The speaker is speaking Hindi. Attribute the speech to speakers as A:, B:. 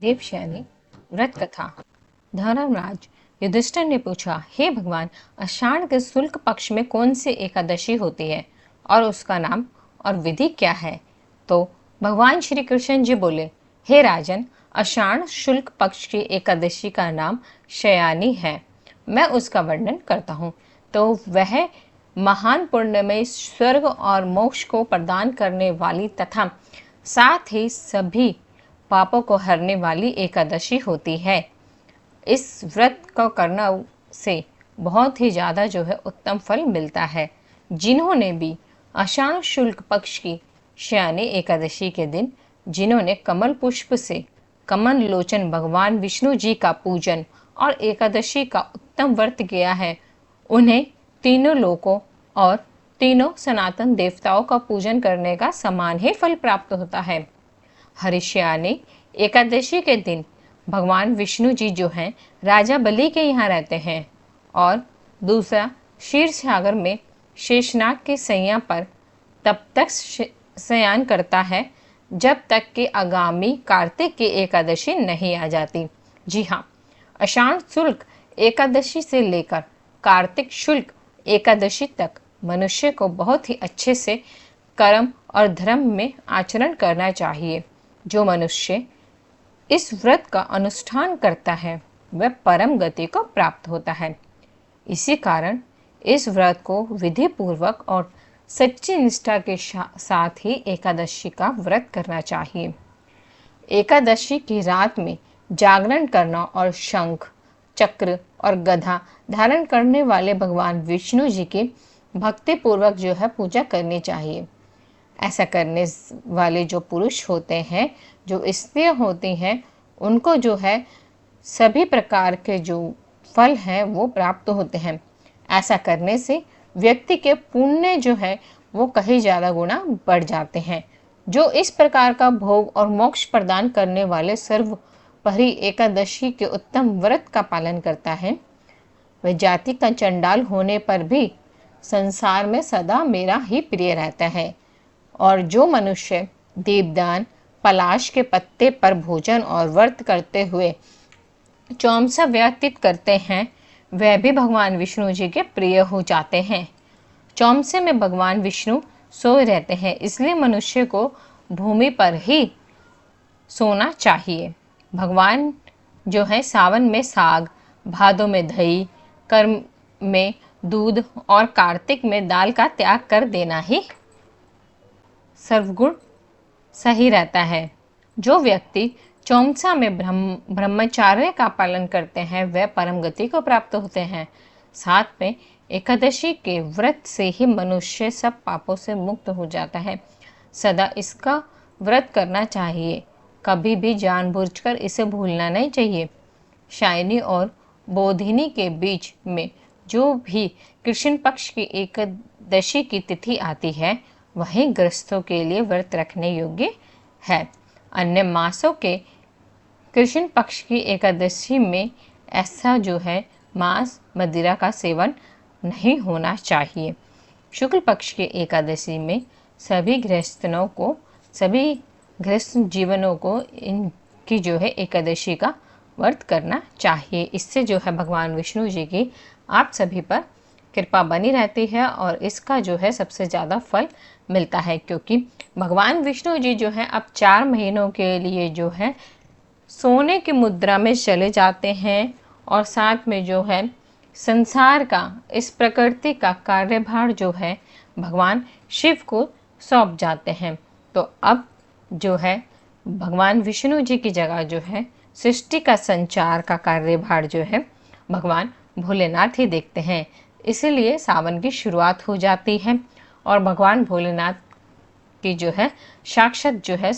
A: देवशयनी व्रत कथा। धर्मराज युधिष्ठिर ने पूछा, हे भगवान, आषाढ़ के शुक्ल पक्ष में कौन सी एकादशी होती है और उसका नाम और विधि क्या है? तो भगवान श्री कृष्ण जी बोले, हे राजन, आषाढ़ शुक्ल पक्ष की एकादशी का नाम शयानी है। मैं उसका वर्णन करता हूँ। तो वह महान पुण्य में स्वर्ग और मोक्ष को प्रदान करने वाली तथा साथ ही सभी पापों को हरने वाली एकादशी होती है। इस व्रत को करना से बहुत ही ज़्यादा उत्तम फल मिलता है। जिन्होंने भी आषाढ़ शुक्ल पक्ष की शयानी एकादशी के दिन जिन्होंने कमल पुष्प से कमल लोचन भगवान विष्णु जी का पूजन और एकादशी का उत्तम व्रत किया है, उन्हें तीनों लोकों और तीनों सनातन देवताओं का पूजन करने का समान ही फल प्राप्त होता है। हरिशयानी एकादशी के दिन भगवान विष्णु जी जो हैं राजा बलि के यहाँ रहते हैं और दूसरा क्षीर सागर में शेषनाग के सैया पर तब तक शयन करता है जब तक कि आगामी कार्तिक की एकादशी नहीं आ जाती। जी हाँ, आषाढ़ शुक्ल एकादशी से लेकर कार्तिक शुक्ल एकादशी तक मनुष्य को बहुत ही अच्छे से कर्म और धर्म में आचरण करना चाहिए। जो मनुष्य इस व्रत का अनुष्ठान करता है वह परम गति को प्राप्त होता है। इसी कारण इस व्रत को विधि पूर्वक और सच्ची निष्ठा के साथ ही एकादशी का व्रत करना चाहिए। एकादशी की रात में जागरण करना और शंख, चक्र और गदा धारण करने वाले भगवान विष्णु जी की भक्ति पूर्वक पूजा करनी चाहिए। ऐसा करने वाले जो पुरुष होते हैं, जो स्त्रियां होती हैं, उनको सभी प्रकार के जो फल हैं वो प्राप्त होते हैं। ऐसा करने से व्यक्ति के पुण्य वो कहीं ज़्यादा गुना बढ़ जाते हैं। जो इस प्रकार का भोग और मोक्ष प्रदान करने वाले सर्वोपरि एकादशी के उत्तम व्रत का पालन करता है, वह जाति का चंडाल होने पर भी संसार में सदा मेरा ही प्रिय रहता है। और जो मनुष्य दीपदान, पलाश के पत्ते पर भोजन और व्रत करते हुए चौमसा व्यतीत करते हैं, वह भी भगवान विष्णु जी के प्रिय हो जाते हैं। चौमसे में भगवान विष्णु सोए रहते हैं, इसलिए मनुष्य को भूमि पर ही सोना चाहिए। भगवान सावन में साग, भादों में दही, कर्म में दूध और कार्तिक में दाल का त्याग कर देना ही सर्वगुण सही रहता है। जो व्यक्ति चौमसा में ब्रह्मचार्य का पालन करते हैं वह परम गति को प्राप्त होते हैं। साथ में एकादशी के व्रत से ही मनुष्य सब पापों से मुक्त हो जाता है। सदा इसका व्रत करना चाहिए, कभी भी जानबूझकर इसे भूलना नहीं चाहिए। शयनी और बोधिनी के बीच में जो भी कृष्ण पक्ष की एकादशी की तिथि आती है, वही गृहस्थों के लिए व्रत रखने योग्य है। अन्य मासों के कृष्ण पक्ष की एकादशी में ऐसा मांस मदिरा का सेवन नहीं होना चाहिए। शुक्ल पक्ष की एकादशी में सभी गृहस्थ जीवनों को इनकी एकादशी का व्रत करना चाहिए। इससे भगवान विष्णु जी की आप सभी पर कृपा बनी रहती है और इसका सबसे ज़्यादा फल मिलता है, क्योंकि भगवान विष्णु जी अब 4 महीनों के लिए सोने की मुद्रा में चले जाते हैं और साथ में संसार का, इस प्रकृति का कार्यभार भगवान शिव को सौंप जाते हैं। तो अब भगवान विष्णु जी की जगह सृष्टि का संचार का कार्यभार भगवान भोलेनाथ ही देखते हैं। इसीलिए सावन की शुरुआत हो जाती है और भगवान भोलेनाथ की साक्षात